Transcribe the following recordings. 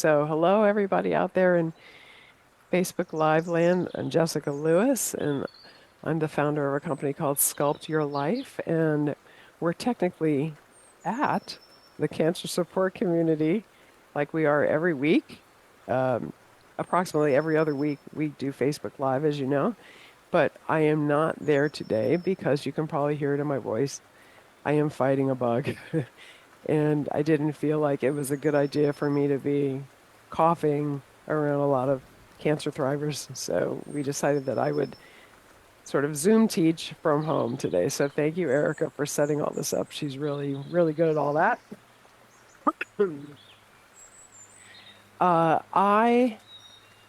So, hello everybody out there in Facebook Live land. I'm Jessica Lewis, and I'm the founder of a company called Sculpt Your Life, and we're technically at the cancer support community like we are every week. Um, Approximately every other week, we do Facebook Live, as you know, but I am not there today because you can probably hear it in my voice. I am fighting a bug. And I didn't feel like it was a good idea for me to be coughing around a lot of cancer thrivers. So we decided that I would sort of Zoom teach from home today. So thank you, Erica, for setting all this up. She's really, really good at all that. I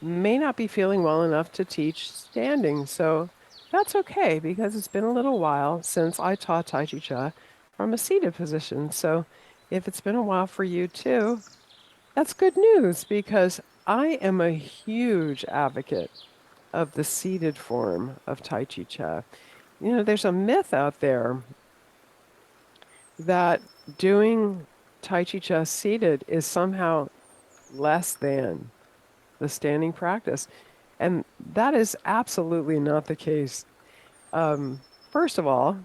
may not be feeling well enough to teach standing, so that's okay because it's been a little while since I taught Tai Chi from a seated position. So if it's been a while for you too, that's good news because I am a huge advocate of the seated form of Tai Chi Cha. You know, there's a myth out there that doing Tai Chi Cha seated is somehow less than the standing practice. And that is absolutely not the case. Um, First of all,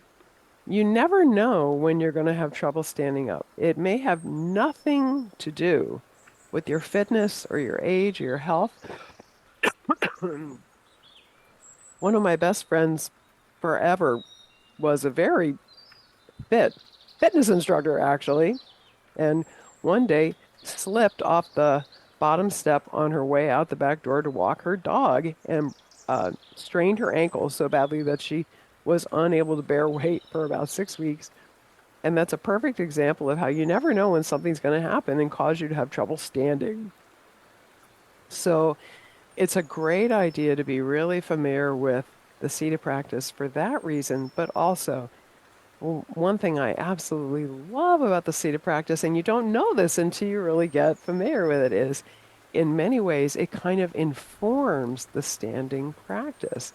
you never know when you're going to have trouble standing up. It may have nothing to do with your fitness or your age or your health. One of my best friends forever was a very fit fitness instructor, actually, and one day slipped off the bottom step on her way out the back door to walk her dog and strained her ankle so badly that she was unable to bear weight for about 6 weeks. And that's a perfect example of how you never know when something's going to happen and cause you to have trouble standing. So it's a great idea to be really familiar with the seated practice for that reason, but also one thing I absolutely love about the seated practice, and you don't know this until you really get familiar with it, is in many ways it kind of informs the standing practice.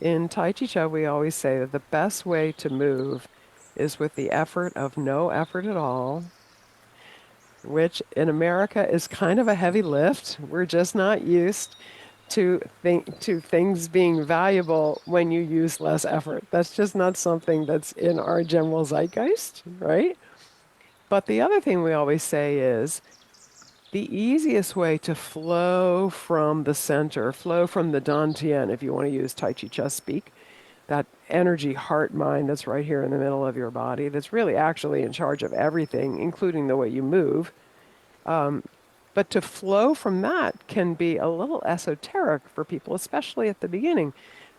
In Tai Chi Chuan, we always say that the best way to move is with the effort of no effort at all, which in America is kind of a heavy lift. We're just not used to things being valuable when you use less effort. That's just not something that's in our general zeitgeist, right? But the other thing we always say is the easiest way to flow from the center, flow from the dantian, if you want to use Tai Chi Chess speak, that energy, heart, mind that's right here in the middle of your body, that's really actually in charge of everything, including the way you move. But to flow from that can be a little esoteric for people, especially at the beginning.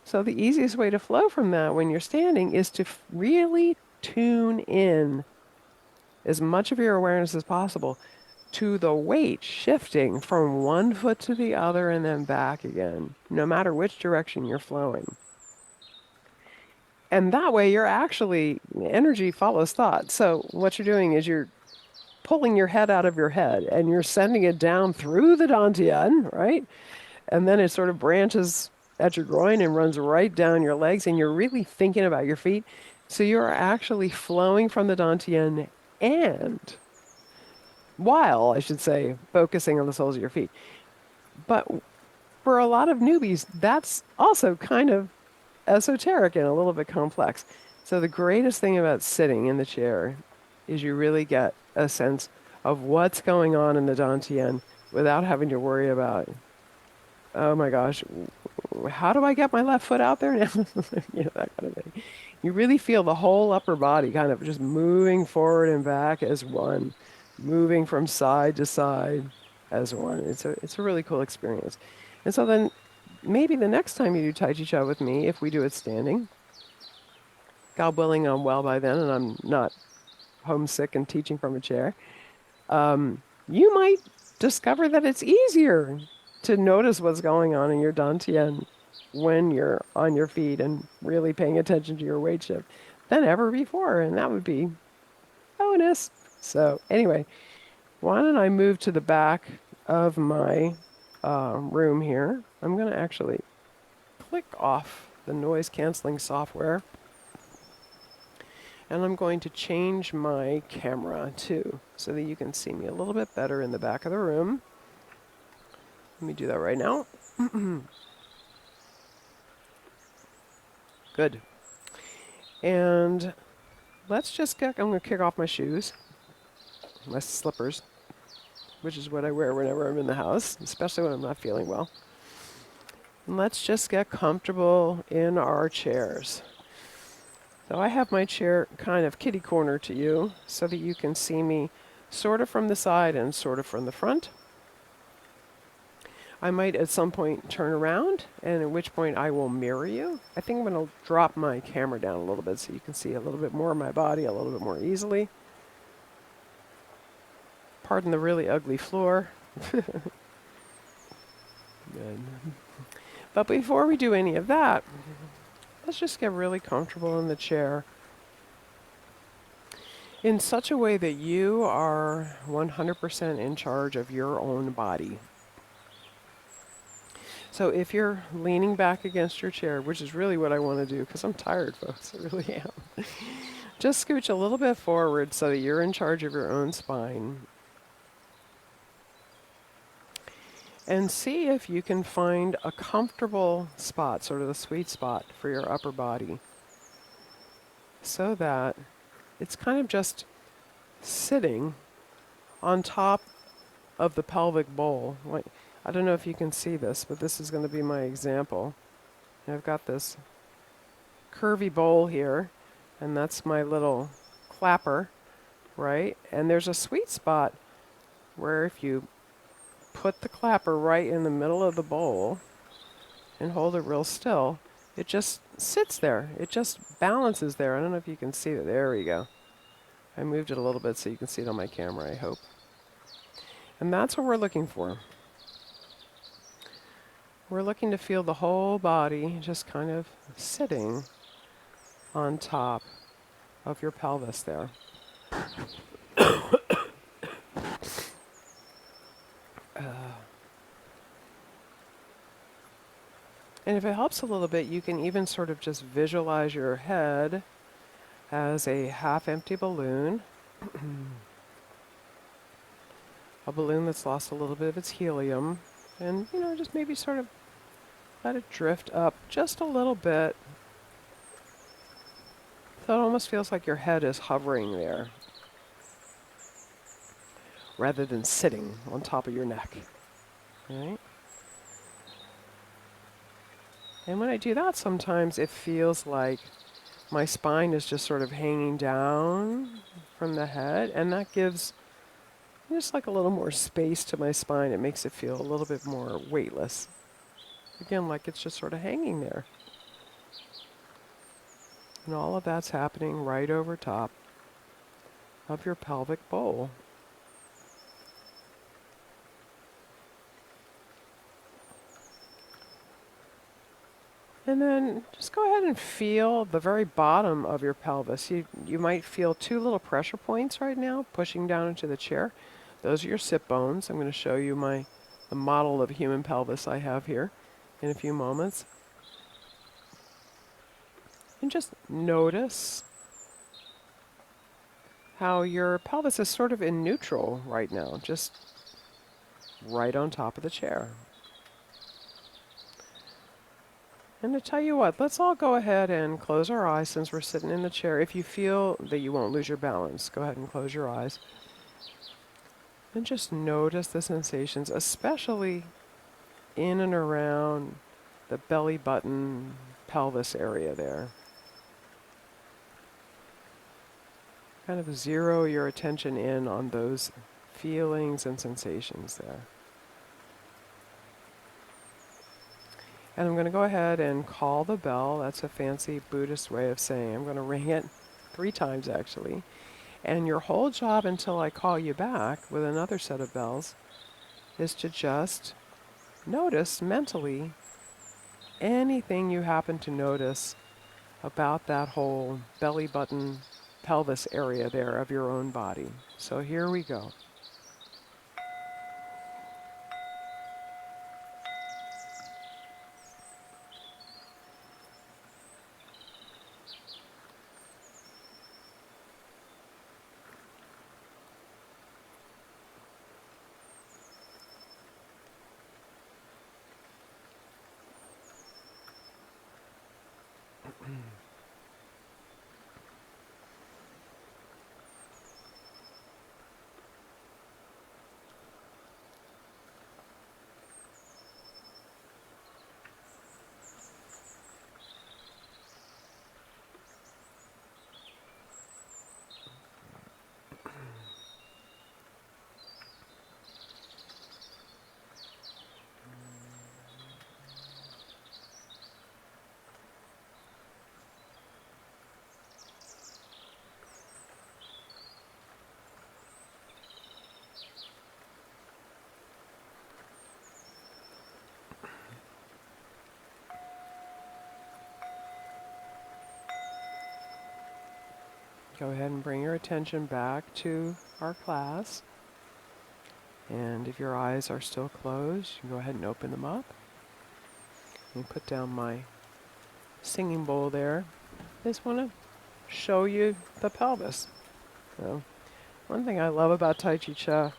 So the easiest way to flow from that when you're standing is to really tune in as much of your awareness as possible to the weight shifting from one foot to the other and then back again, no matter which direction you're flowing. And that way you're actually, energy follows thought. So what you're doing is you're pulling your head out of your head and you're sending it down through the dantian, right? And then it sort of branches at your groin and runs right down your legs, and you're really thinking about your feet. So you're actually flowing from the dantian and while, I should say, focusing on the soles of your feet. But for a lot of newbies, that's also kind of esoteric and a little bit complex. So the greatest thing about sitting in the chair is you really get a sense of what's going on in the dantian without having to worry about, oh my gosh, how do I get my left foot out there now? That kind of thing. You really feel the whole upper body kind of just moving forward and back as one, moving from side to side as one. It's a really cool experience. And so then maybe the next time you do Tai Chi Chuan with me, if we do it standing, God willing, I'm well by then and I'm not homesick and teaching from a chair, you might discover that it's easier to notice what's going on in your dantian when you're on your feet and really paying attention to your weight shift than ever before. And that would be bonus. So anyway, why don't I move to the back of my room here? I'm going to actually click off the noise canceling software. And I'm going to change my camera too, so that you can see me a little bit better in the back of the room. Let me do that right now. Good. And let's just I'm going to kick off my shoes, my slippers, which is what I wear whenever I'm in the house, especially when I'm not feeling well. And let's just get comfortable in our chairs. So I have my chair kind of kitty corner to you so that you can see me sort of from the side and sort of from the front. I might at some point turn around, and at which point I will mirror you. I think I'm going to drop my camera down a little bit so you can see a little bit more of my body a little bit more easily. Pardon the really ugly floor. But before we do any of that, let's just get really comfortable in the chair in such a way that you are 100% in charge of your own body. So if you're leaning back against your chair, which is really what I want to do because I'm tired, folks, I really am. Just scooch a little bit forward so that you're in charge of your own spine. And see if you can find a comfortable spot, sort of the sweet spot for your upper body, so that it's kind of just sitting on top of the pelvic bowl. Like, I don't know if you can see this, but this is going to be my example. I've got this curvy bowl here, and that's my little clapper, right? And there's a sweet spot where if you put the clapper right in the middle of the bowl and hold it real still, it just sits there. It just balances there. I don't know if you can see it. There we go. I moved it a little bit so you can see it on my camera, I hope. And that's what we're looking for. We're looking to feel the whole body just kind of sitting on top of your pelvis there. And if it helps a little bit, you can even sort of just visualize your head as a half-empty balloon. A balloon that's lost a little bit of its helium. And, just maybe sort of let it drift up just a little bit. So it almost feels like your head is hovering there, rather than sitting on top of your neck. Right? And when I do that, sometimes it feels like my spine is just sort of hanging down from the head, and that gives just like a little more space to my spine. It makes it feel a little bit more weightless. Again, like it's just sort of hanging there. And all of that's happening right over top of your pelvic bowl. And then just go ahead and feel the very bottom of your pelvis. You might feel two little pressure points right now pushing down into the chair. Those are your sit bones. I'm going to show you the model of human pelvis I have here in a few moments. And just notice how your pelvis is sort of in neutral right now, just right on top of the chair. And to tell you what, let's all go ahead and close our eyes since we're sitting in the chair. If you feel that you won't lose your balance, go ahead and close your eyes. And just notice the sensations, especially in and around the belly button, pelvis area there. Kind of zero your attention in on those feelings and sensations there. And I'm going to go ahead and call the bell. That's a fancy Buddhist way of saying I'm going to ring it 3 times actually. And your whole job until I call you back with another set of bells is to just notice mentally anything you happen to notice about that whole belly button pelvis area there of your own body. So here we go. Go ahead and bring your attention back to our class. And if your eyes are still closed, you can go ahead and open them up. And put down my singing bowl there. I just want to show you the pelvis. So, one thing I love about Tai Chi Cha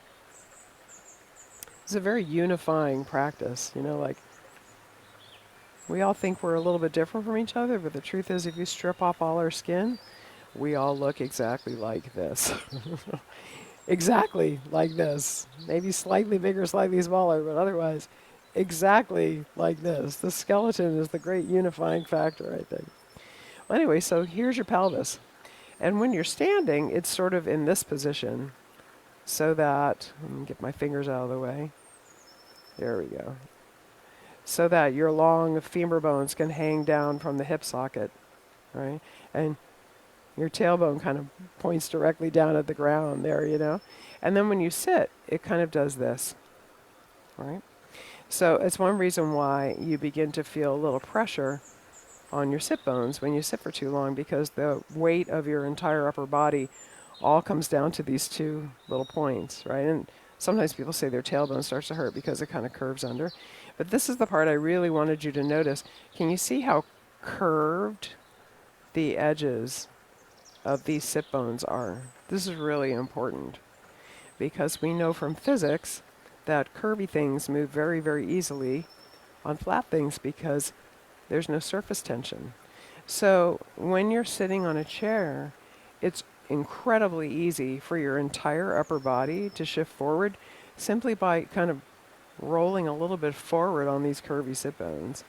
is a very unifying practice. Like we all think we're a little bit different from each other, but the truth is if you strip off all our skin, we all look exactly like this. Exactly like this. Maybe slightly bigger, slightly smaller, but otherwise exactly like this. The skeleton is the great unifying factor, I think. Well, anyway, so here's your pelvis. And when you're standing, it's sort of in this position so that, let me get my fingers out of the way. There we go. So that your long femur bones can hang down from the hip socket, right? And your tailbone kind of points directly down at the ground there. And then when you sit, it kind of does this, right? So it's one reason why you begin to feel a little pressure on your sit bones when you sit for too long, because the weight of your entire upper body all comes down to these two little points, right? And sometimes people say their tailbone starts to hurt because it kind of curves under. But this is the part I really wanted you to notice. Can you see how curved the edges of these sit bones are? This is really important because we know from physics that curvy things move very, very easily on flat things because there's no surface tension. So when you're sitting on a chair, it's incredibly easy for your entire upper body to shift forward simply by kind of rolling a little bit forward on these curvy sit bones.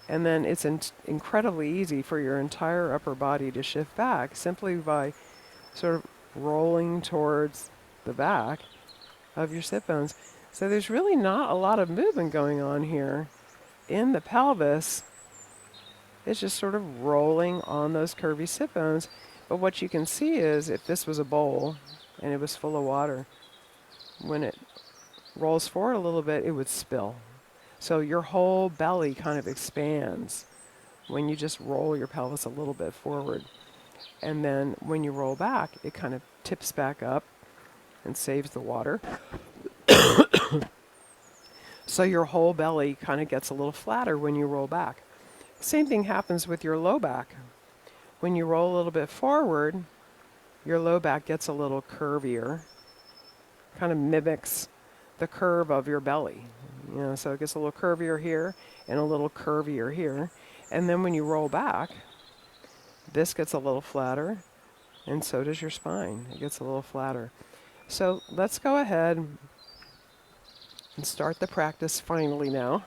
And then it's incredibly easy for your entire upper body to shift back simply by sort of rolling towards the back of your sit bones. So there's really not a lot of movement going on here in the pelvis. It's just sort of rolling on those curvy sit bones. But what you can see is if this was a bowl and it was full of water, when it rolls forward a little bit, it would spill. So your whole belly kind of expands when you just roll your pelvis a little bit forward. And then when you roll back, it kind of tips back up and saves the water. So your whole belly kind of gets a little flatter when you roll back. Same thing happens with your low back. When you roll a little bit forward, your low back gets a little curvier, kind of mimics the curve of your belly. So it gets a little curvier here and a little curvier here. And then when you roll back, this gets a little flatter, and so does your spine. It gets a little flatter. So let's go ahead and start the practice finally now.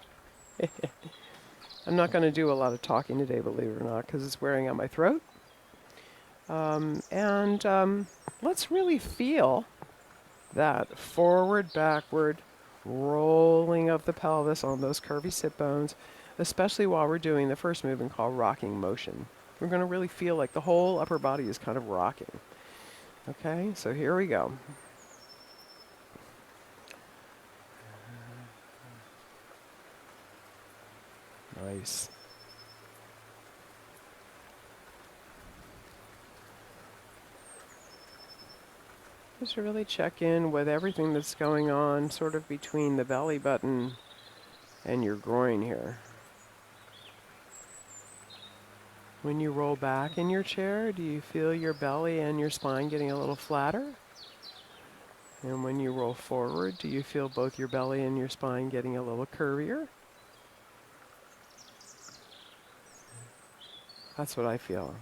I'm not going to do a lot of talking today, believe it or not, because it's wearing out my throat. Let's really feel that forward, backward, rolling of the pelvis on those curvy sit bones, especially while we're doing the first movement called rocking motion. We're going to really feel like the whole upper body is kind of rocking. Okay, so here we go. Nice. Just really check in with everything that's going on sort of between the belly button and your groin here. When you roll back in your chair, do you feel your belly and your spine getting a little flatter? And when you roll forward, do you feel both your belly and your spine getting a little curvier? That's what I feel.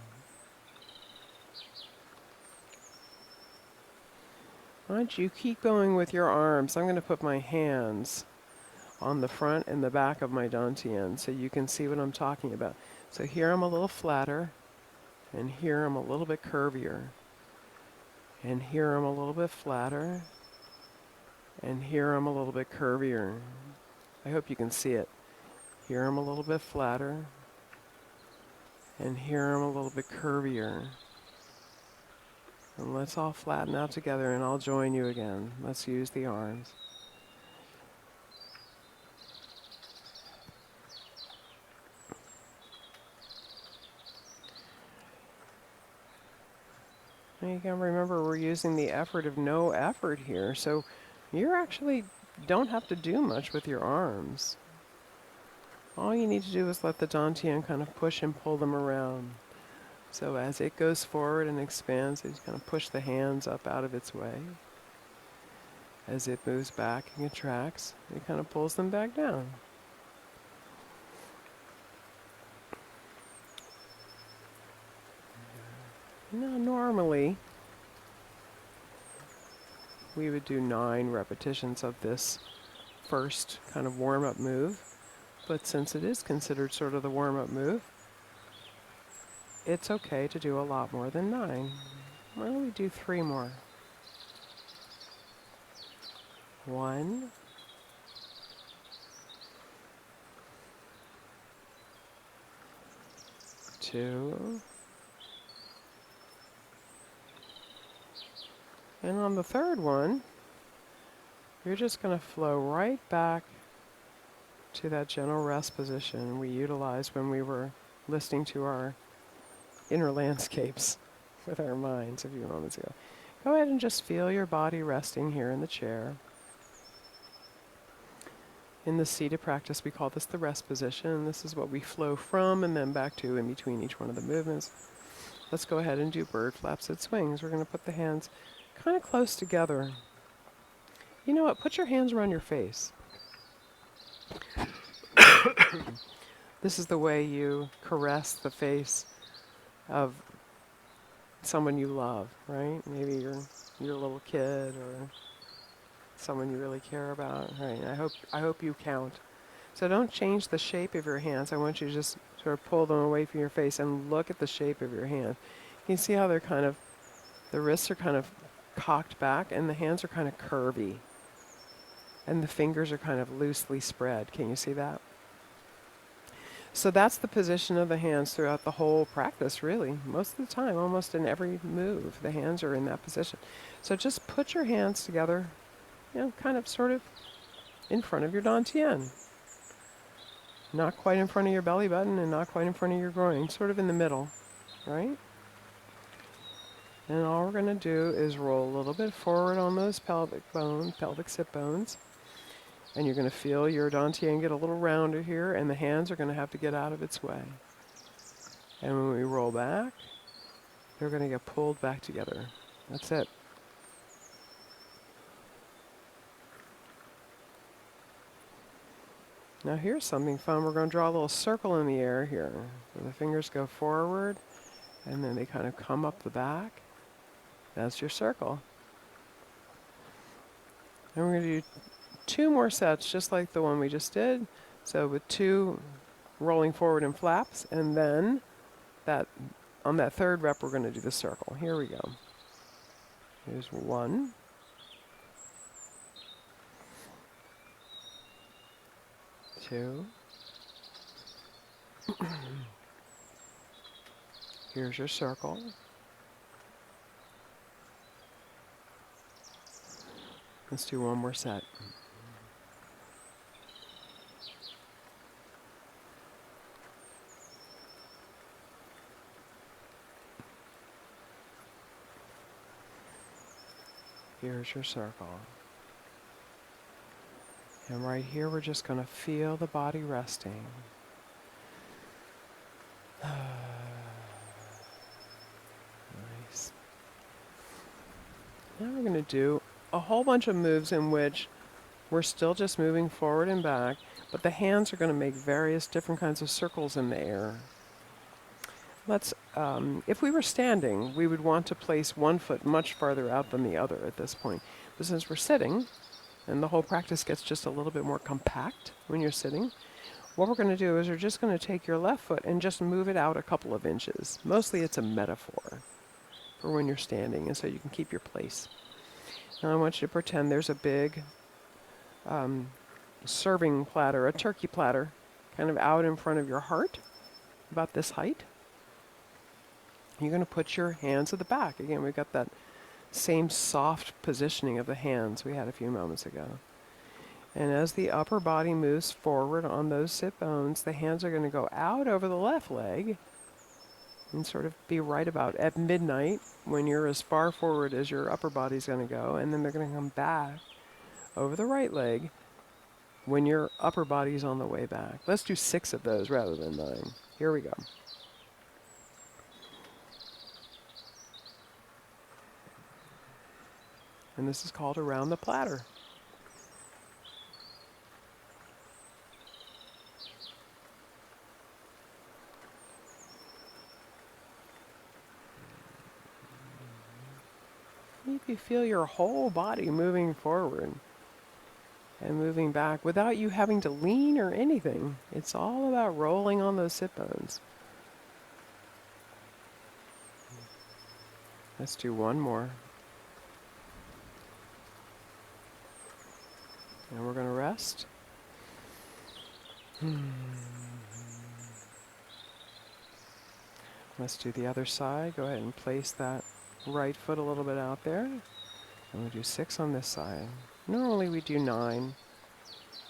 Why don't you keep going with your arms? I'm going to put my hands on the front and the back of my dantian so you can see what I'm talking about. So here I'm a little flatter, and here I'm a little bit curvier. And here I'm a little bit flatter, and here I'm a little bit curvier. I hope you can see it. Here I'm a little bit flatter, and here I'm a little bit curvier. And let's all flatten out together, and I'll join you again. Let's use the arms. And you can remember we're using the effort of no effort here. So you actually don't have to do much with your arms. All you need to do is let the dantian kind of push and pull them around. So as it goes forward and expands, you kind of push the hands up out of its way. As it moves back and contracts, it kind of pulls them back down. Now, normally, we would do 9 repetitions of this first kind of warm-up move. But since it is considered sort of the warm-up move, it's okay to do a lot more than 9. Why don't we do 3 more? 1, 2, and on the third one, you're just going to flow right back to that gentle rest position we utilized when we were listening to our inner landscapes with our minds a few moments ago. Go ahead and just feel your body resting here in the chair. In the seated practice, we call this the rest position. This is what we flow from and then back to in between each one of the movements. Let's go ahead and do bird flaps at swings. We're going to put the hands kind of close together. You know what? Put your hands around your face. This is the way you caress the face of someone you love, right? Maybe your little kid or someone you really care about, right? I hope you count. So don't change the shape of your hands. I want you to just sort of pull them away from your face and look at the shape of your hand. You can see how they're kind of, the wrists are kind of cocked back and the hands are kind of curvy. And the fingers are kind of loosely spread. Can you see that? So that's the position of the hands throughout the whole practice, really. Most of the time, almost in every move, the hands are in that position. So just put your hands together, kind of sort of in front of your dantian. Not quite in front of your belly button and not quite in front of your groin, sort of in the middle, right? And all we're going to do is roll a little bit forward on those pelvic sit bones. And you're going to feel your dantian get a little rounder here, and the hands are going to have to get out of its way. And when we roll back, they're going to get pulled back together. That's it. Now here's something fun. We're going to draw a little circle in the air here. So the fingers go forward, and then they kind of come up the back. That's your circle. And we're going to do 2 more sets, just like the one we just did. So with 2 rolling forward in flaps, and then on that third rep, we're going to do the circle. Here we go. Here's 1. 2. Here's your circle. Let's do 1 more set. Here's your circle. And right here, we're just going to feel the body resting. Nice. Now we're going to do a whole bunch of moves in which we're still just moving forward and back, but the hands are going to make various different kinds of circles in the air. If we were standing, we would want to place one foot much farther out than the other at this point. But since we're sitting, and the whole practice gets just a little bit more compact when you're sitting, what we're going to do is we're just going to take your left foot and just move it out a couple of inches. Mostly it's a metaphor for when you're standing, and so you can keep your place. Now I want you to pretend there's a big serving platter, a turkey platter, kind of out in front of your heart, about this height. You're going to put your hands at the back. Again, we've got that same soft positioning of the hands we had a few moments ago. And as the upper body moves forward on those sit bones, the hands are going to go out over the left leg and sort of be right about at midnight when you're as far forward as your upper body's going to go, and then they're going to come back over the right leg when your upper body's on the way back. Let's do 6 of those rather than 9. Here we go. And this is called around the platter. You feel your whole body moving forward and moving back without you having to lean or anything. It's all about rolling on those sit bones. Let's do one more. And we're going to rest. Let's do the other side. Go ahead and place that right foot a little bit out there. And we'll do 6 on this side. Normally we do 9,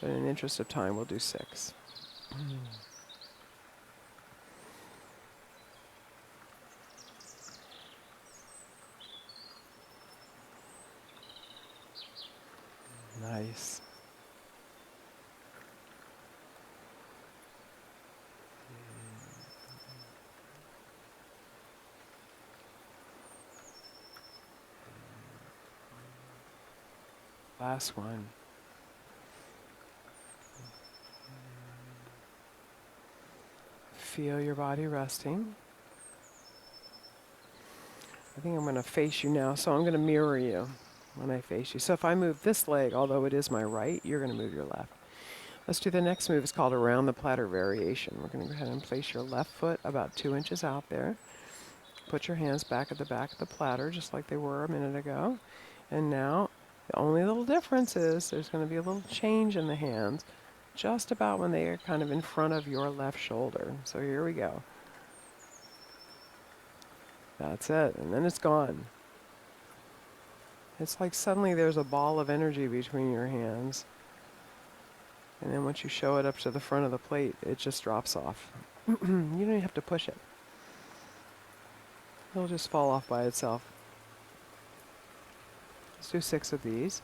but in the interest of time, we'll do 6. Nice. Last one. Feel your body resting. I think I'm going to face you now, so I'm going to mirror you when I face you. So if I move this leg, although it is my right, you're going to move your left. Let's do the next move. It's called around the platter variation. We're going to go ahead and place your left foot about 2 inches out there. Put your hands back at the back of the platter, just like they were a minute ago. And now, the only little difference is there's going to be a little change in the hands, just about when they are kind of in front of your left shoulder. So here we go. That's it, and then it's gone. It's like suddenly there's a ball of energy between your hands. And then once you show it up to the front of the plate, it just drops off. You don't even have to push it. It'll just fall off by itself. Let's do 6 of these.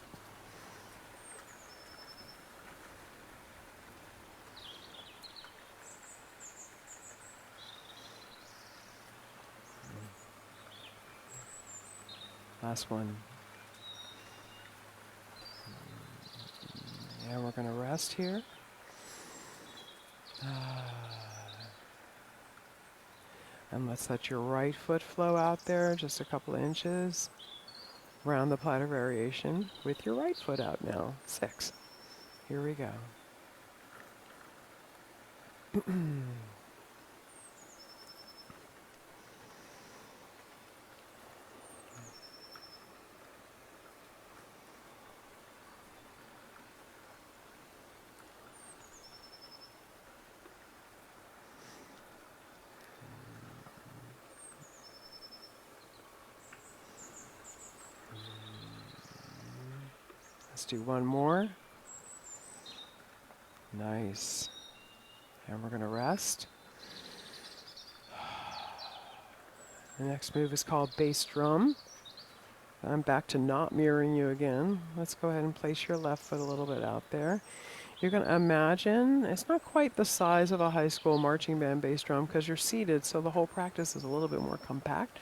Last one. And we're going to rest here. And let's let your right foot flow out there just a couple of inches. Round the platter variation with your right foot out now. 6. Here we go. Let's do one more. Nice. And we're going to rest. The next move is called bass drum. I'm back to not mirroring you again. Let's go ahead and place your left foot a little bit out there. You're going to imagine, it's not quite the size of a high school marching band bass drum because you're seated, so the whole practice is a little bit more compact.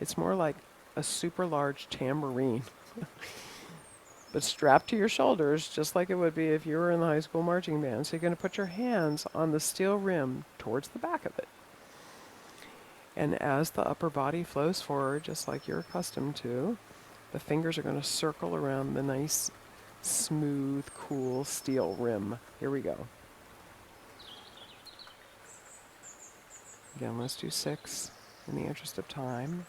It's more like a super large tambourine. But strapped to your shoulders, just like it would be if you were in the high school marching band. So you're going to put your hands on the steel rim towards the back of it. And as the upper body flows forward, just like you're accustomed to, the fingers are going to circle around the nice, smooth, cool steel rim. Here we go. Again, let's do 6 in the interest of time.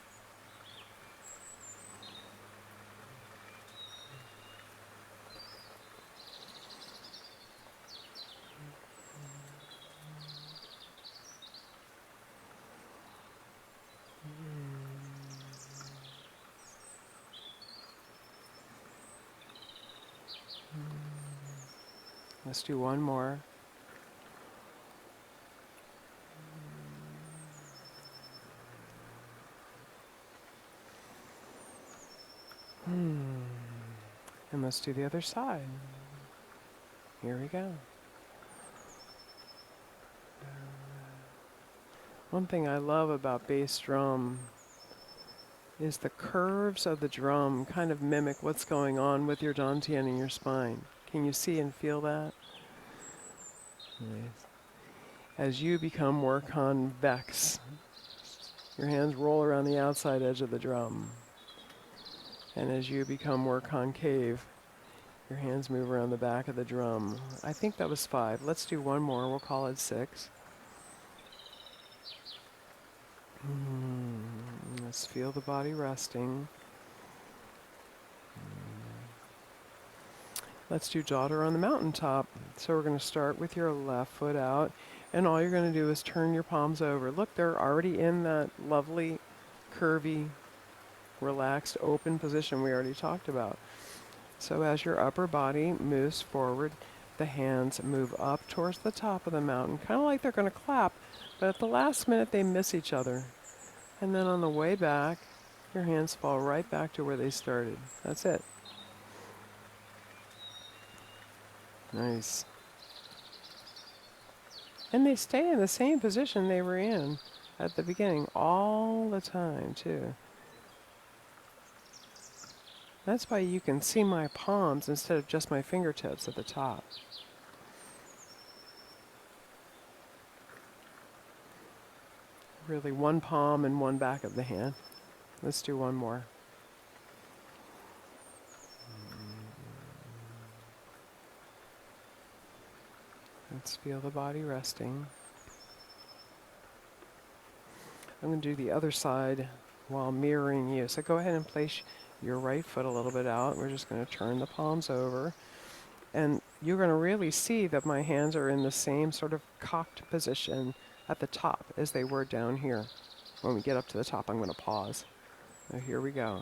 Let's do one more. let's do the other side. Here we go. One thing I love about bass drum is the curves of the drum kind of mimic what's going on with your dantian in your spine. Can you see and feel that? Nice. As you become more convex, your hands roll around the outside edge of the drum. And as you become more concave, your hands move around the back of the drum. I think that was 5. Let's do one more. We'll call it 6. Let's feel the body resting. Let's do daughter on the mountaintop. So we're going to start with your left foot out, and all you're going to do is turn your palms over. Look, they're already in that lovely, curvy, relaxed, open position we already talked about. So as your upper body moves forward, the hands move up towards the top of the mountain, kind of like they're going to clap, but at the last minute they miss each other. And then on the way back, your hands fall right back to where they started. That's it. Nice. And they stay in the same position they were in at the beginning all the time, too. That's why you can see my palms instead of just my fingertips at the top. Really one palm and one back of the hand. Let's do one more. Let's feel the body resting. I'm going to do the other side while mirroring you. So go ahead and place your right foot a little bit out. We're just going to turn the palms over. And you're going to really see that my hands are in the same sort of cocked position at the top as they were down here. When we get up to the top, I'm going to pause. So here we go.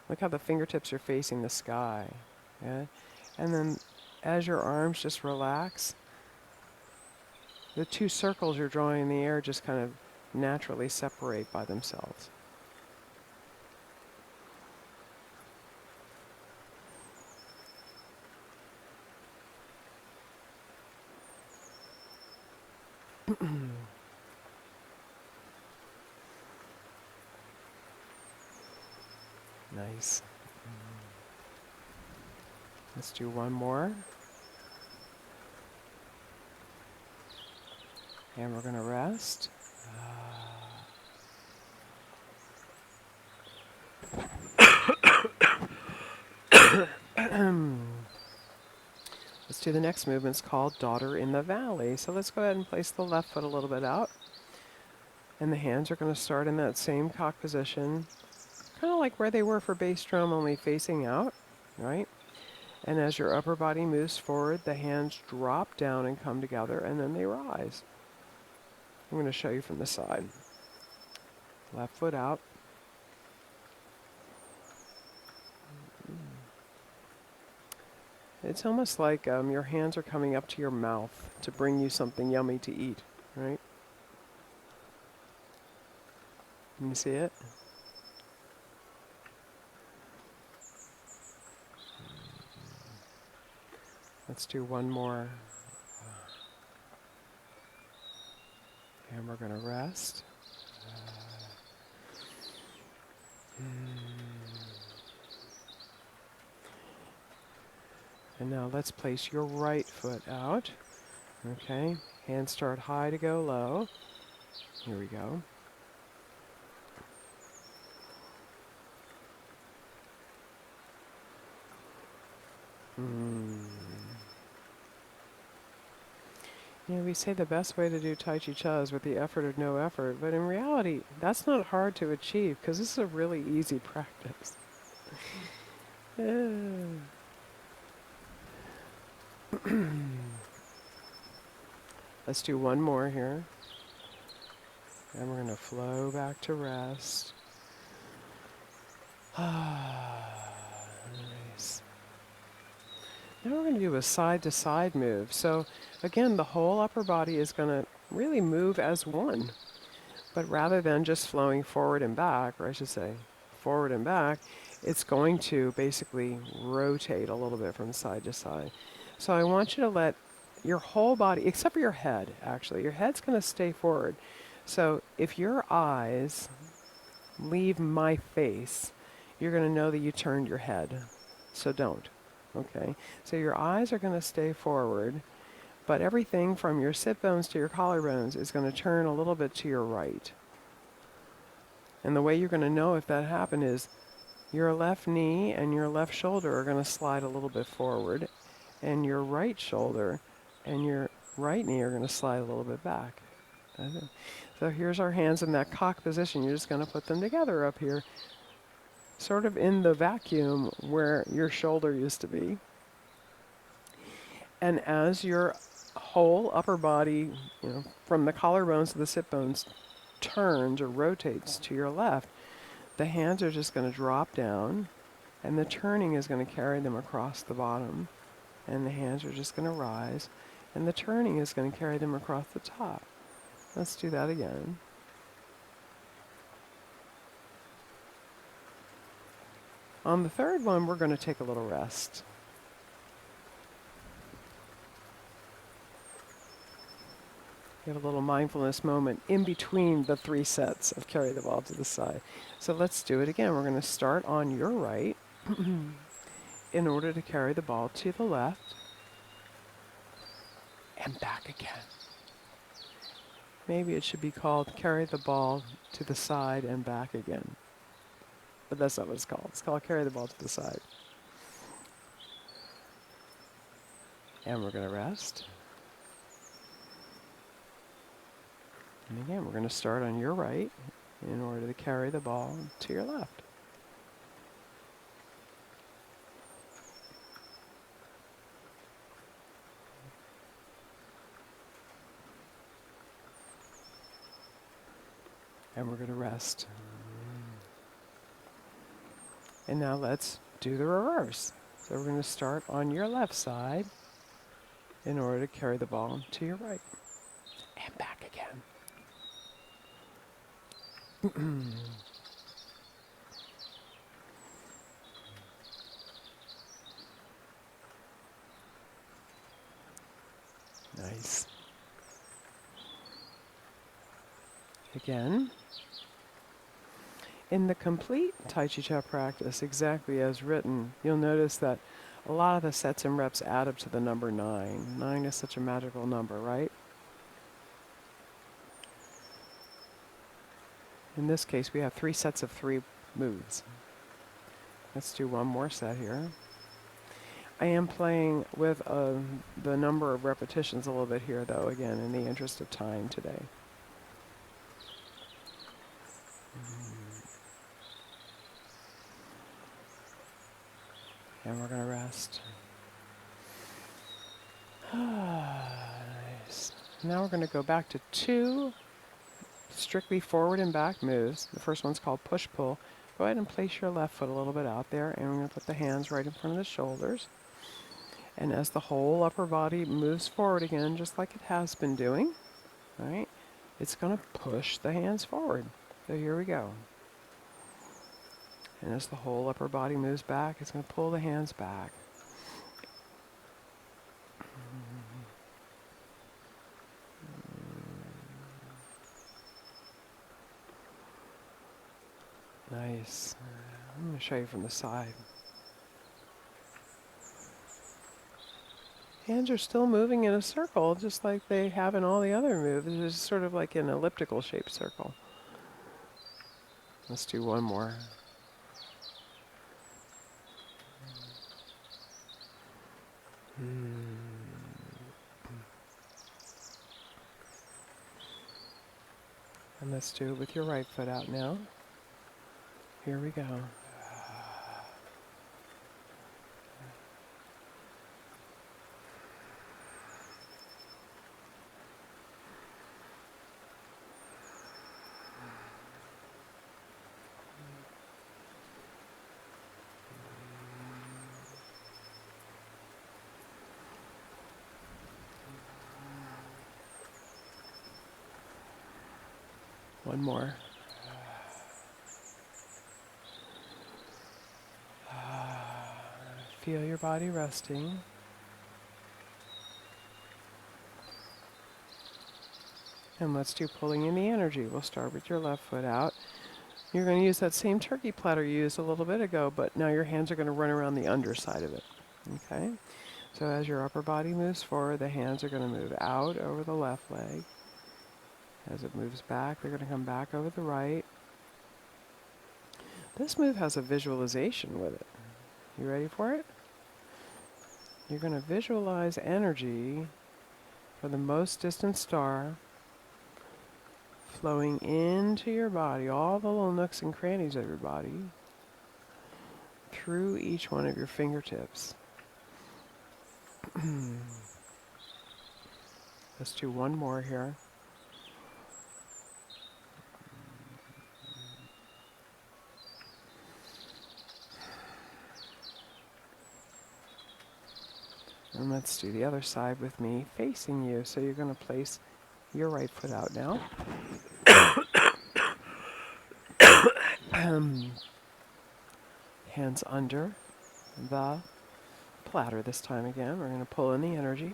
Look how the fingertips are facing the sky. Yeah? And then as your arms just relax, the two circles you're drawing in the air just kind of naturally separate by themselves. Nice. Let's do one more. And we're going to rest. Let's do the next movement. It's called Daughter in the Valley. So let's go ahead and place the left foot a little bit out. And the hands are going to start in that same cock position, kind of like where they were for bass drum, only facing out, right? And as your upper body moves forward, the hands drop down and come together, and then they rise. I'm going to show you from the side. Left foot out. It's almost like your hands are coming up to your mouth to bring you something yummy to eat, right? Can you see it? Let's do one more. And we're going to rest. And now let's place your right foot out. Okay, hands start high to go low. Here we go. You know, we say the best way to do Tai Chi Cha is with the effort or no effort, but in reality, that's not hard to achieve because this is a really easy practice. Let's do one more here. And we're going to flow back to rest. Nice. Now we're going to do a side-to-side move. So again, the whole upper body is going to really move as one. But rather than just flowing forward and back, or I should say forward and back, it's going to basically rotate a little bit from side to side. So I want you to let your whole body, except for your head, actually, your head's going to stay forward. So if your eyes leave my face, you're going to know that you turned your head. So don't. Okay? So your eyes are going to stay forward, but everything from your sit bones to your collarbones is going to turn a little bit to your right. And the way you're going to know if that happened is your left knee and your left shoulder are going to slide a little bit forward, and your right shoulder and your right knee are going to slide a little bit back. So here's our hands in that cock position. You're just going to put them together up here, sort of in the vacuum where your shoulder used to be. And as your whole upper body, from the collarbones to the sit bones, turns or rotates to your left, the hands are just going to drop down, and the turning is going to carry them across the bottom. And the hands are just going to rise, and the turning is going to carry them across the top. Let's do that again. On the third one, we're going to take a little rest. Get a little mindfulness moment in between the 3 sets of carry the ball to the side. So let's do it again. We're going to start on your right in order to carry the ball to the left and back again. Maybe it should be called carry the ball to the side and back again. But that's not what it's called. It's called carry the ball to the side. And we're going to rest. And again, we're going to start on your right in order to carry the ball to your left. And we're going to rest. And now let's do the reverse. So we're going to start on your left side in order to carry the ball to your right. And back again. Nice. Again. In the complete Tai Chi Cha practice, exactly as written, you'll notice that a lot of the sets and reps add up to the number 9. 9 is such a magical number, right? In this case, we have 3 sets of 3 moves. Let's do one more set here. I am playing with the number of repetitions a little bit here, though, again, in the interest of time today. And we're going to rest. Nice. Now we're going to go back to 2 strictly forward and back moves. The first one's called push-pull. Go ahead and place your left foot a little bit out there, and we're going to put the hands right in front of the shoulders. And as the whole upper body moves forward again, just like it has been doing, right, it's going to push the hands forward. So here we go. And as the whole upper body moves back, it's going to pull the hands back. Nice. I'm going to show you from the side. Hands are still moving in a circle, just like they have in all the other moves. It's just sort of like an elliptical shaped circle. Let's do one more. And let's do it with your right foot out now. Here we go. One more. Feel your body resting. And let's do pulling in the energy. We'll start with your left foot out. You're going to use that same turkey platter you used a little bit ago, but now your hands are going to run around the underside of it. Okay? So as your upper body moves forward, the hands are going to move out over the left leg. As it moves back, they're going to come back over the right. This move has a visualization with it. You ready for it? You're going to visualize energy for the most distant star flowing into your body, all the little nooks and crannies of your body, through each one of your fingertips. Let's do one more here. And let's do the other side with me facing you. So you're going to place your right foot out now. Hands under the platter this time again. We're going to pull in the energy.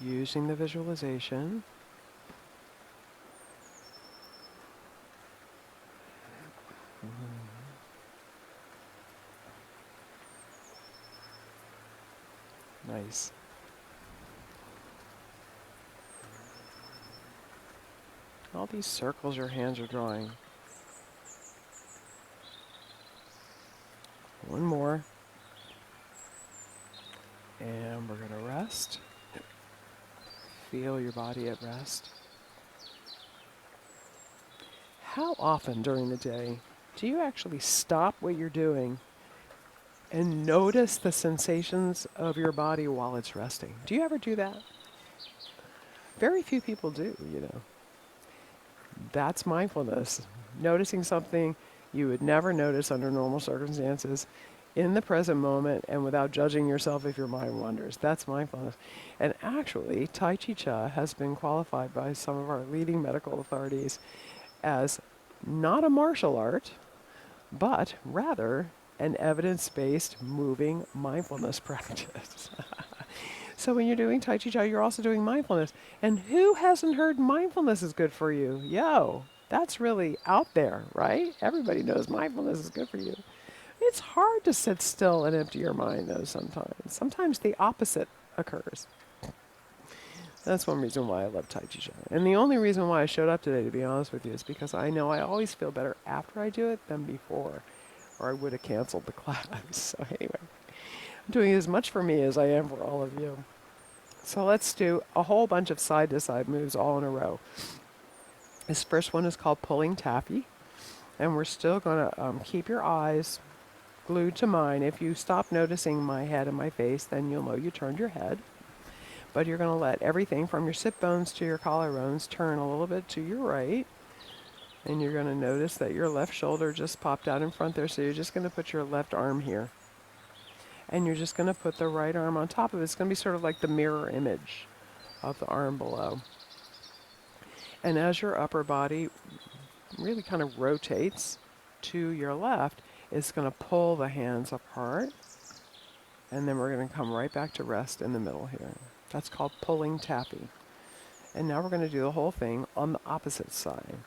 Using the visualization. Nice. All these circles your hands are drawing. One more. And we're going to rest. Feel your body at rest. How often during the day do you actually stop what you're doing and notice the sensations of your body while it's resting? Do you ever do that? Very few people do, you know. That's mindfulness. Noticing something you would never notice under normal circumstances in the present moment and without judging yourself if your mind wanders. That's mindfulness. And actually, Tai Chi has been qualified by some of our leading medical authorities as not a martial art, but rather an evidence-based moving mindfulness practice. So when you're doing Tai Chi, you're also doing mindfulness. And who hasn't heard mindfulness is good for you? Yo, that's really out there, right? Everybody knows mindfulness is good for you. It's hard to sit still and empty your mind, though, sometimes. Sometimes the opposite occurs. That's one reason why I love Tai Chi. And the only reason why I showed up today, to be honest with you, is because I know I always feel better after I do it than before, or I would have canceled the class. So anyway, I'm doing as much for me as I am for all of you. So let's do a whole bunch of side-to-side moves all in a row. This first one is called pulling taffy, and we're still going to keep your eyes glued to mine. If you stop noticing my head and my face, then you'll know you turned your head. But you're going to let everything from your sit bones to your collarbones turn a little bit to your right. And you're going to notice that your left shoulder just popped out in front there. So you're just going to put your left arm here. And you're just going to put the right arm on top of it. It's going to be sort of like the mirror image of the arm below. And as your upper body really kind of rotates to your left, it's going to pull the hands apart. And then we're going to come right back to rest in the middle here. That's called pulling taffy. And now we're going to do the whole thing on the opposite side.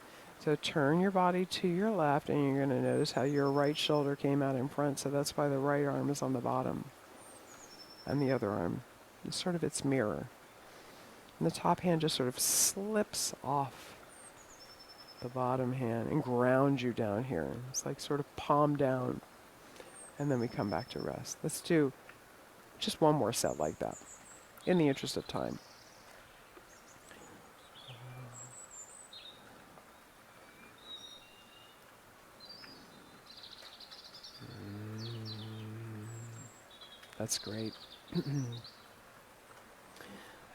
So turn your body to your left, and you're going to notice how your right shoulder came out in front. So that's why the right arm is on the bottom. And the other arm is sort of its mirror. And the top hand just sort of slips off the bottom hand and grounds you down here. It's like sort of palm down. And then we come back to rest. Let's do just one more set like that, in the interest of time. That's great.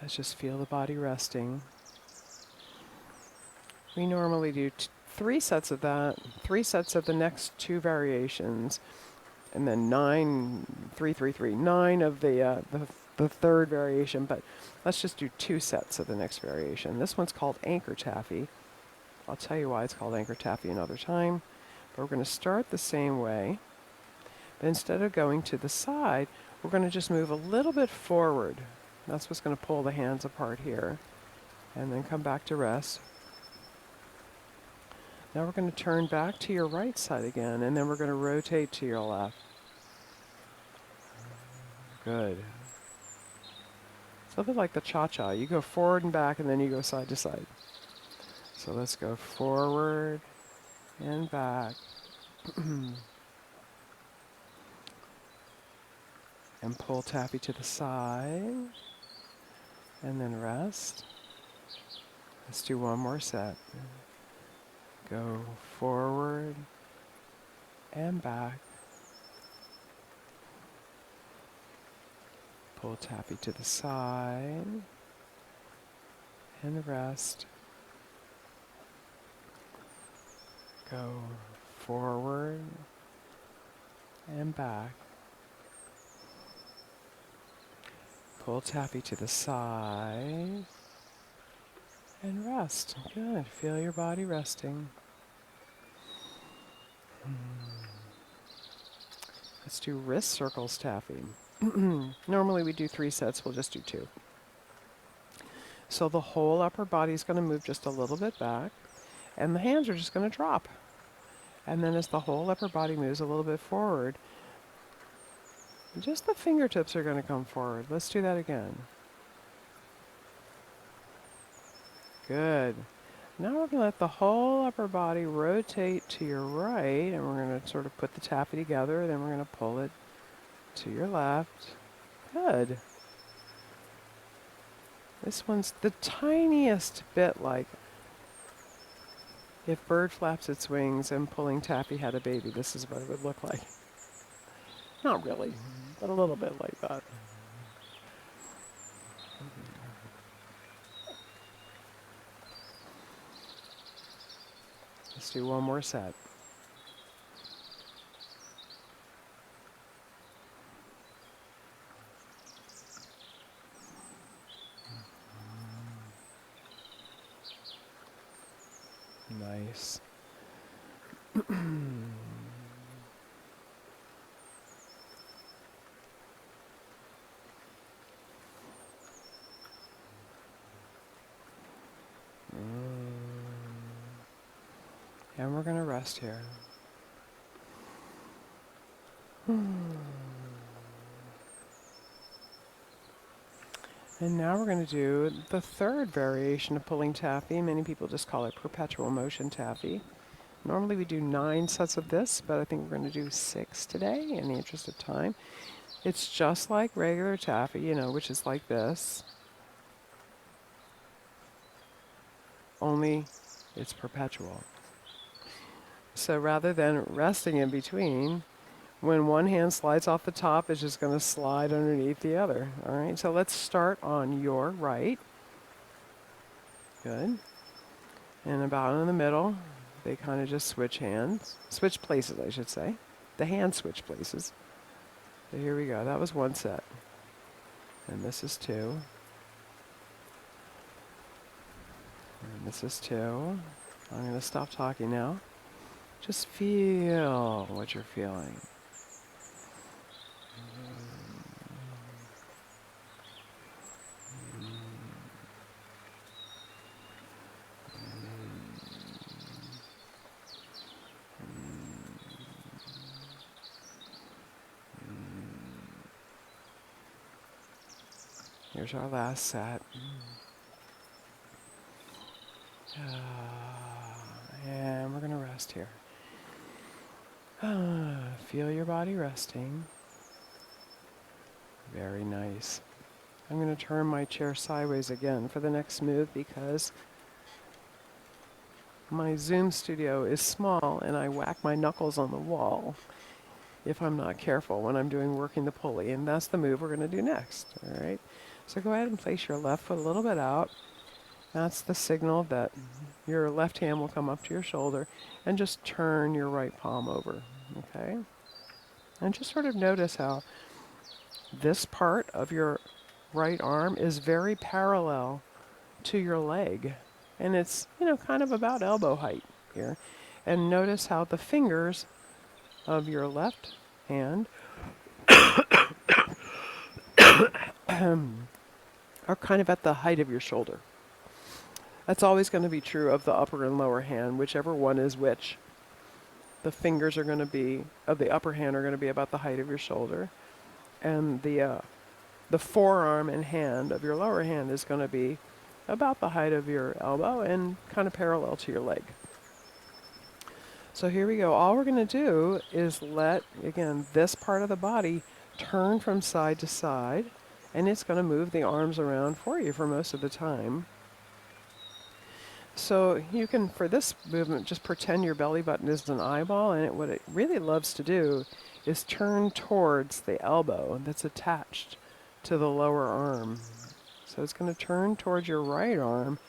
Let's just feel the body resting. We normally do 3 sets of that, 3 sets of the next 2 variations, and then 9, 3, 3, 3, 9 of the third variation, but let's just do 2 sets of the next variation. This one's called anchor taffy. I'll tell you why it's called anchor taffy another time, but we're going to start the same way. Instead of going to the side, we're going to just move a little bit forward. That's what's going to pull the hands apart here. And then come back to rest. Now we're going to turn back to your right side again, and then we're going to rotate to your left. Good. It's a little bit like the cha-cha. You go forward and back, and then you go side to side. So let's go forward and back. And pull taffy to the side. And then rest. Let's do one more set. Go forward and back. Pull taffy to the side. And rest. Go forward and back. Pull taffy to the side and rest. Good. Feel your body resting. Let's do wrist circles taffy. Normally we do 3 sets, we'll just do 2. So the whole upper body is going to move just a little bit back, and the hands are just going to drop. And then as the whole upper body moves a little bit forward, just the fingertips are going to come forward. Let's do that again. Good. Now we're going to let the whole upper body rotate to your right, and we're going to sort of put the taffy together, then we're going to pull it to your left. Good. This one's the tiniest bit like if bird flaps its wings and pulling taffy had a baby. This is what it would look like. Not really, but a little bit like that. Let's do one more set. Nice. And we're going to rest here. And now we're going to do the third variation of pulling taffy. Many people just call it perpetual motion taffy. Normally we do 9 sets of this, but I think we're going to do 6 today in the interest of time. It's just like regular taffy, you know, which is like this. Only it's perpetual. So rather than resting in between, when one hand slides off the top, it's just going to slide underneath the other. All right, so let's start on your right. Good. And about in the middle, they kind of just switch places, I should say. The hands switch places. So here we go. That was 1 set. And this is 2. And this is 2. I'm going to stop talking now. Just feel what you're feeling. Here's our last set. And we're going to rest here. Feel your body resting. Very nice. I'm going to turn my chair sideways again for the next move because my Zoom studio is small and I whack my knuckles on the wall if I'm not careful when I'm doing working the pulley. And that's the move we're going to do next. All right. So go ahead and place your left foot a little bit out. That's the signal that your left hand will come up to your shoulder, and just turn your right palm over, okay? And just sort of notice how this part of your right arm is very parallel to your leg. And it's, you know, kind of about elbow height here. And notice how the fingers of your left hand are kind of at the height of your shoulder. That's always going to be true of the upper and lower hand, whichever one is which. The fingers are going to be, of the upper hand, are going to be about the height of your shoulder, and the forearm and hand of your lower hand is going to be about the height of your elbow and kind of parallel to your leg. So here we go. All we're going to do is let, again, this part of the body turn from side to side, and it's going to move the arms around for you for most of the time. So you can, for this movement, just pretend your belly button is an eyeball, and what it really loves to do is turn towards the elbow that's attached to the lower arm. So it's going to turn towards your right arm,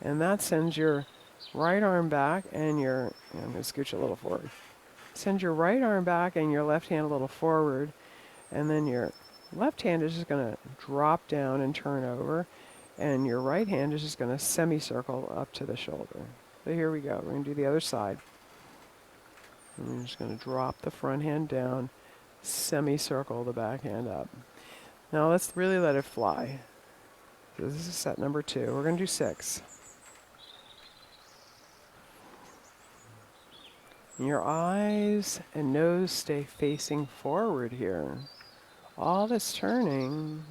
and that sends your right arm back and I'm going to scooch a little forward. Send your right arm back and your left hand a little forward, and then your left hand is just going to drop down and turn over, and your right hand is just going to semicircle up to the shoulder. So here we go. We're going to do the other side. And we're just going to drop the front hand down, semicircle the back hand up. Now let's really let it fly. So this is set number 2. We're going to do 6. Your eyes and nose stay facing forward here. All this turning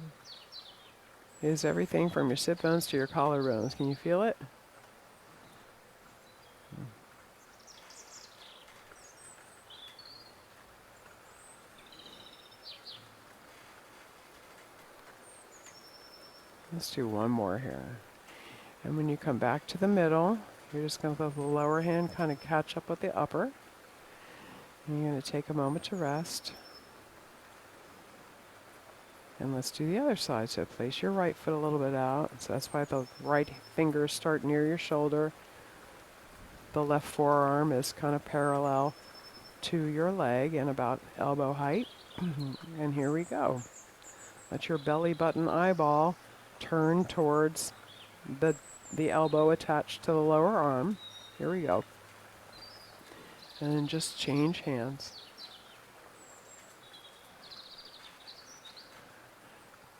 is everything from your sit bones to your collarbones. Can you feel it? Let's do one more here. And when you come back to the middle, you're just going to let the lower hand kind of catch up with the upper. And you're going to take a moment to rest. And let's do the other side. So place your right foot a little bit out. So that's why the right fingers start near your shoulder. The left forearm is kind of parallel to your leg and about elbow height. And here we go. Let your belly button eyeball turn towards the elbow attached to the lower arm. Here we go. And then just change hands.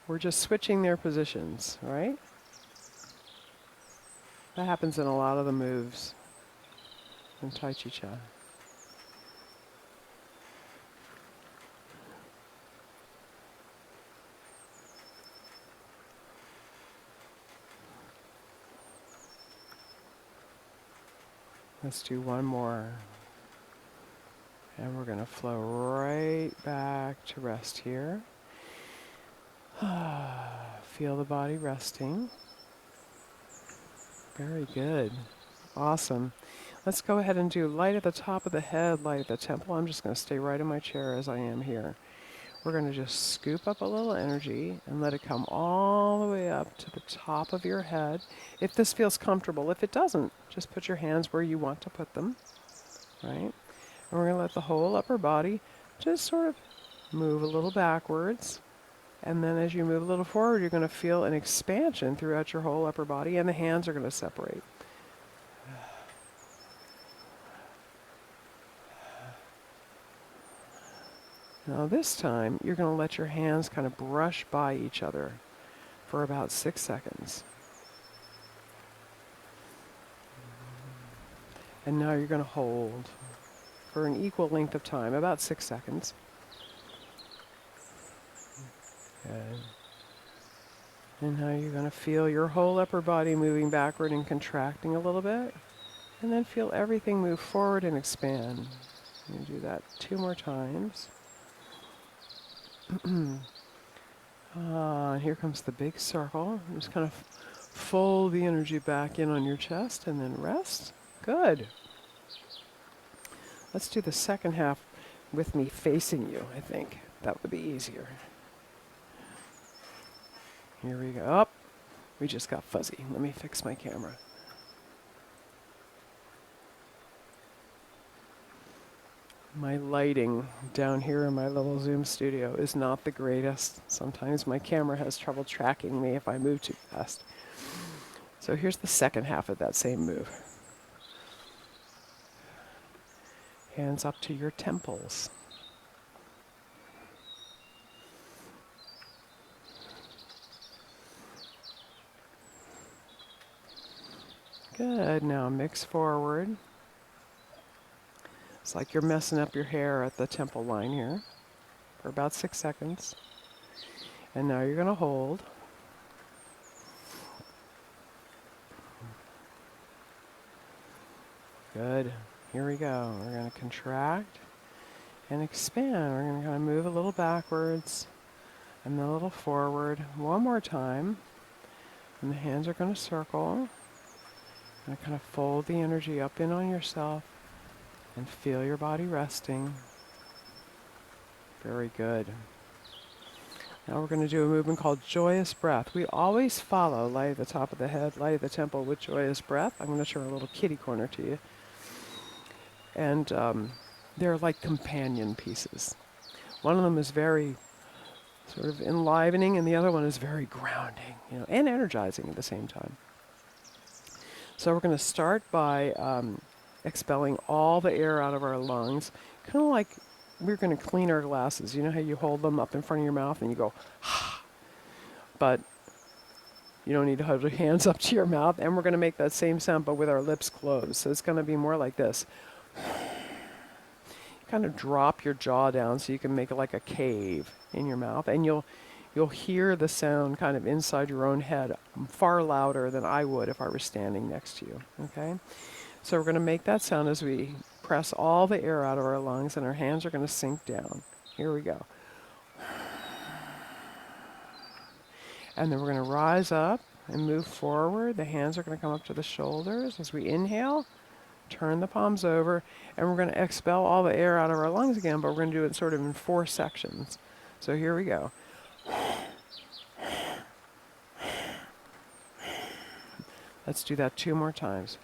We're just switching their positions, right? That happens in a lot of the moves in Tai Chi. Let's do one more. And we're going to flow right back to rest here. Feel the body resting. Very good. Awesome. Let's go ahead and do light at the top of the head, light at the temple. I'm just going to stay right in my chair as I am here. We're going to just scoop up a little energy and let it come all the way up to the top of your head. If this feels comfortable, if it doesn't, just put your hands where you want to put them, right? And we're going to let the whole upper body just sort of move a little backwards. And then as you move a little forward, you're going to feel an expansion throughout your whole upper body, and the hands are going to separate. Now this time, you're going to let your hands kind of brush by each other for about 6 seconds. And now you're going to hold for an equal length of time, about 6 seconds. Good. And now you're going to feel your whole upper body moving backward and contracting a little bit. And then feel everything move forward and expand. You do that 2 more times. Here comes the big circle. Just kind of fold the energy back in on your chest and then rest. Good. Let's do the second half with me facing you, I think. That would be easier. Here we go. Up. We just got fuzzy. Let me fix my camera. My lighting down here in my little Zoom studio is not the greatest. Sometimes my camera has trouble tracking me if I move too fast. So here's the second half of that same move. Hands up to your temples. Good. Now mix forward. It's like you're messing up your hair at the temple line here for about 6 seconds. And now you're going to hold. Good. Here we go. We're going to contract and expand. We're going to kind of move a little backwards and then a little forward. One more time. And the hands are going to circle. And kind of fold the energy up in on yourself and feel your body resting. Very good. Now we're going to do a movement called joyous breath. We always follow light at the top of the head, light at the temple with joyous breath. I'm going to show a little kitty corner to you. And they're like companion pieces. One of them is very sort of enlivening, and the other one is very grounding, and energizing at the same time. So we're going to start by expelling all the air out of our lungs, kind of like we're going to clean our glasses. You know how you hold them up in front of your mouth and you go, but you don't need to hold your hands up to your mouth. And we're going to make that same sound, but with our lips closed. So it's going to be more like this. Kind of drop your jaw down so you can make it like a cave in your mouth, and you'll hear the sound kind of inside your own head far louder than I would if I were standing next to you. Okay, so we're going to make that sound as we press all the air out of our lungs, and our hands are going to sink down. Here we go. And then we're going to rise up and move forward. The hands are going to come up to the shoulders as we inhale. Turn the palms over, and we're going to expel all the air out of our lungs again, but we're going to do it sort of in 4 sections. So here we go. Let's do that 2 more times.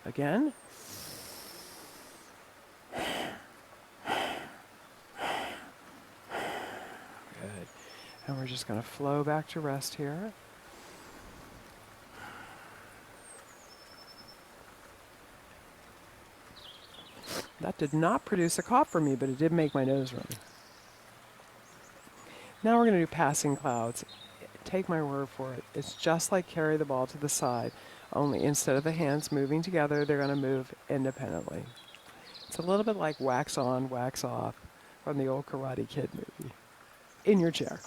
Again. Good. And we're just going to flow back to rest here. That did not produce a cough for me, but it did make my nose run. Now we're going to do passing clouds. Take my word for it. It's just like carry the ball to the side, only instead of the hands moving together, they're going to move independently. It's a little bit like wax on, wax off from the old Karate Kid movie. In your chair.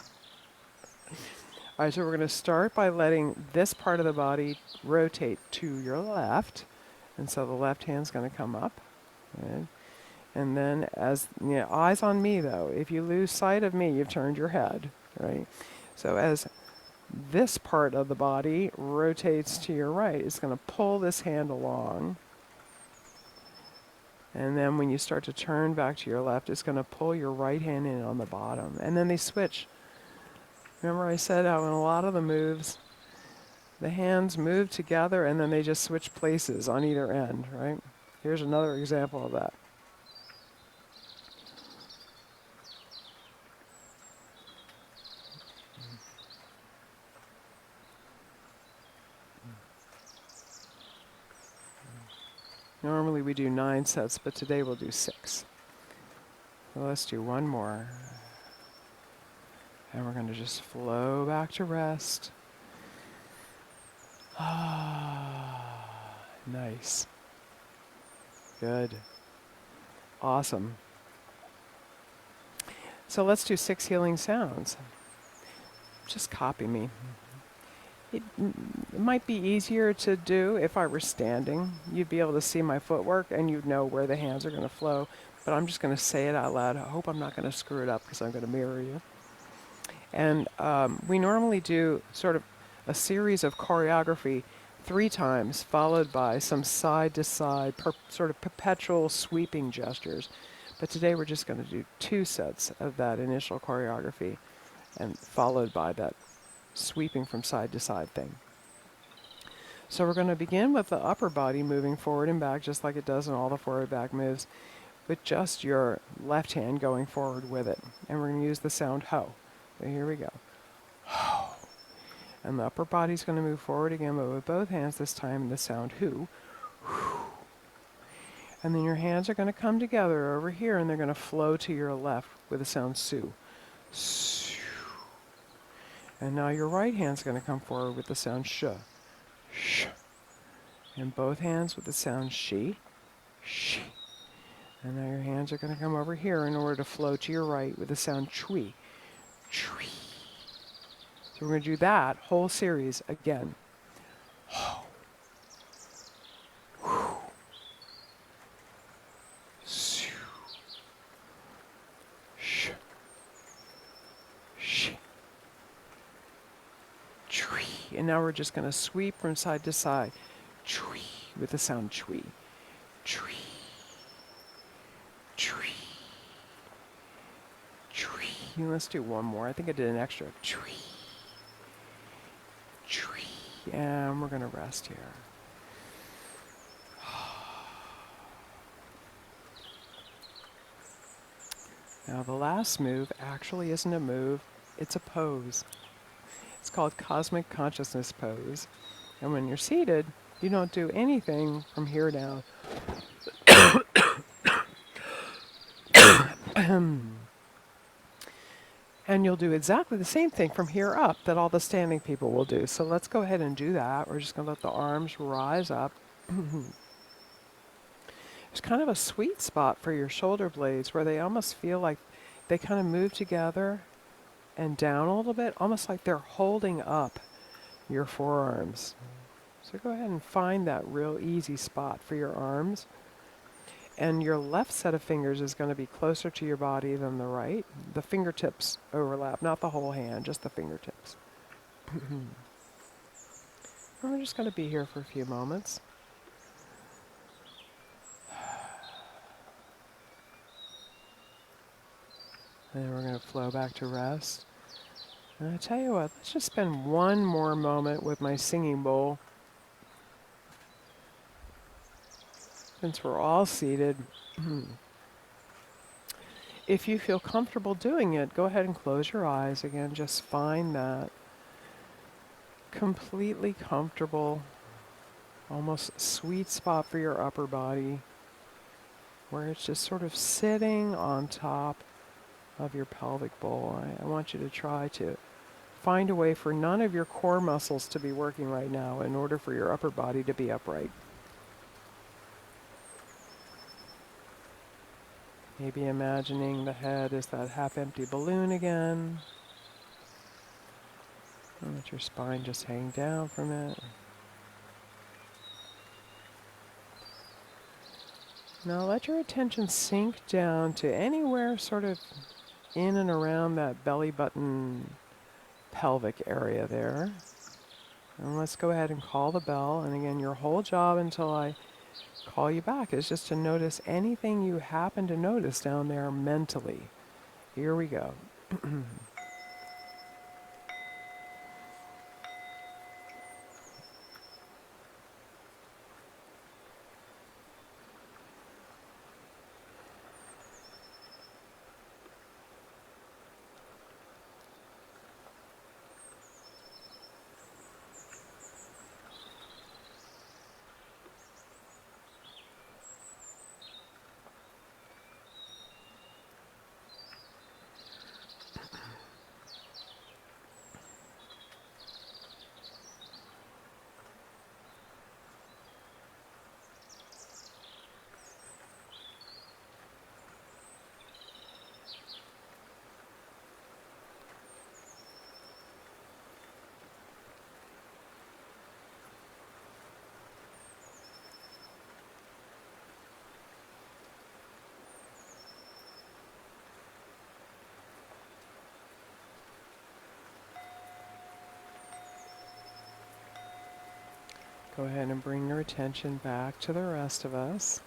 All right, so we're going to start by letting this part of the body rotate to your left. And so the left hand's going to come up. Right? And then eyes on me, though. If you lose sight of me, you've turned your head. Right? So as this part of the body rotates to your right, it's going to pull this hand along. And then when you start to turn back to your left, it's going to pull your right hand in on the bottom. And then they switch. Remember I said how in a lot of the moves, the hands move together and then they just switch places on either end, right? Here's another example of that. Normally we do 9 sets, but today we'll do 6. So let's do one more. And we're going to just flow back to rest. Nice. Good. Awesome. So let's do 6 healing sounds. Just copy me. It might be easier to do if I were standing. You'd be able to see my footwork and you'd know where the hands are going to flow. But I'm just going to say it out loud. I hope I'm not going to screw it up because I'm going to mirror you. And we normally do sort of a series of choreography 3 times, followed by some side-to-side, sort of perpetual sweeping gestures. But today we're just going to do 2 sets of that initial choreography, and followed by that sweeping from side to side thing. So we're going to begin with the upper body moving forward and back, just like it does in all the forward back moves, with just your left hand going forward with it. And we're going to use the sound ho. So here we go. Ho. And the upper body's going to move forward again, but with both hands this time, the sound hu. And then your hands are going to come together over here, and they're going to flow to your left with the sound su. Su. And now your right hand's going to come forward with the sound sh. Sh. And both hands with the sound she. She. And now your hands are going to come over here in order to flow to your right with the sound chui. Chui. So we're going to do that whole series again. And now we're just going to sweep from side to side. Chui. With the sound chui. Chui. Chui. Chui. Let's do one more. I think I did an extra. Chui. Chui. And we're going to rest here. Now the last move actually isn't a move, it's a pose. It's called Cosmic Consciousness Pose. And when you're seated, you don't do anything from here down. And you'll do exactly the same thing from here up that all the standing people will do. So let's go ahead and do that. We're just going to let the arms rise up. There's kind of a sweet spot for your shoulder blades where they almost feel like they kind of move together and down a little bit, almost like they're holding up your forearms. So go ahead and find that real easy spot for your arms. And your left set of fingers is going to be closer to your body than the right. The fingertips overlap, not the whole hand, just the fingertips. And we're just going to be here for a few moments. And then we're going to flow back to rest. And I tell you what, let's just spend one more moment with my singing bowl. Since we're all seated. If you feel comfortable doing it, go ahead and close your eyes again. Just find that completely comfortable, almost sweet spot for your upper body, where it's just sort of sitting on top of your pelvic bowl. I want you to try to find a way for none of your core muscles to be working right now in order for your upper body to be upright. Maybe imagining the head is that half-empty balloon again. And let your spine just hang down from it. Now let your attention sink down to anywhere sort of in and around that belly button pelvic area there. And let's go ahead and call the bell. And again, your whole job until I call you back is just to notice anything you happen to notice down there mentally. Here we go. Go ahead and bring your attention back to the rest of us.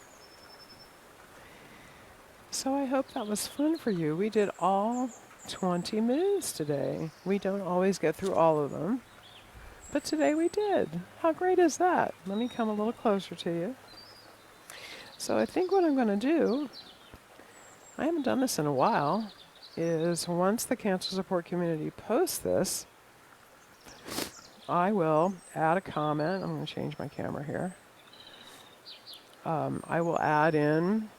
So I hope that was fun for you. We did all 20 moves today. We don't always get through all of them, but today we did. How great is that? Let me come a little closer to you. So I think what I'm going to do, I haven't done this in a while, is once the cancer support community posts this, I will add a comment. I'm going to change my camera here. I will add in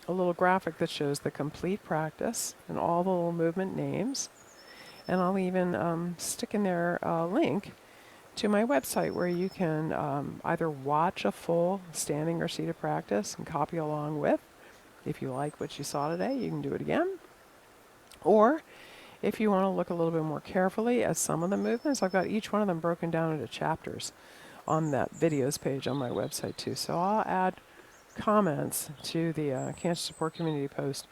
a little graphic that shows the complete practice and all the little movement names. And I'll even stick in there a link to my website where you can either watch a full standing or seated practice and copy along with. If you like what you saw today, you can do it again. Or if you want to look a little bit more carefully at some of the movements, I've got each one of them broken down into chapters on that videos page on my website too. So I'll add comments to the Cancer Support Community post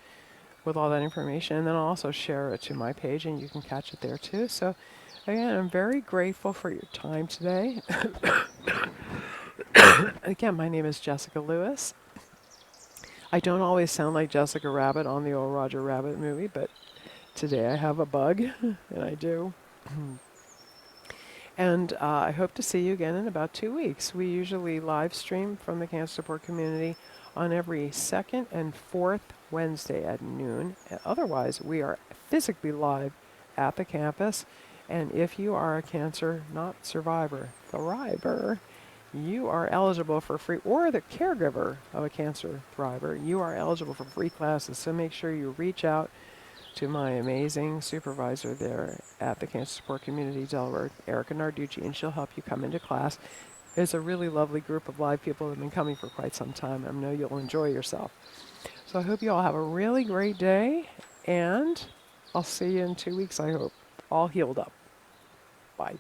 with all that information, and then I'll also share it to my page and you can catch it there too. So again, I'm very grateful for your time today. Again, my name is Jessica Lewis. I don't always sound like Jessica Rabbit on the old Roger Rabbit movie, but today I have a bug, and I do. And I hope to see you again in about 2 weeks. We usually live stream from the Cancer Support Community on every second and fourth Wednesday at noon. Otherwise, we are physically live at the campus. And if you are a cancer, not survivor, thriver, you are eligible for free, or the caregiver of a cancer thriver, you are eligible for free classes. So make sure you reach out to my amazing supervisor there at the Cancer Support Community Delaware, Erica Narducci, and she'll help you come into class. It's a really lovely group of live people that have been coming for quite some time. I know you'll enjoy yourself. So I hope you all have a really great day, and I'll see you in 2 weeks, I hope. All healed up. Bye.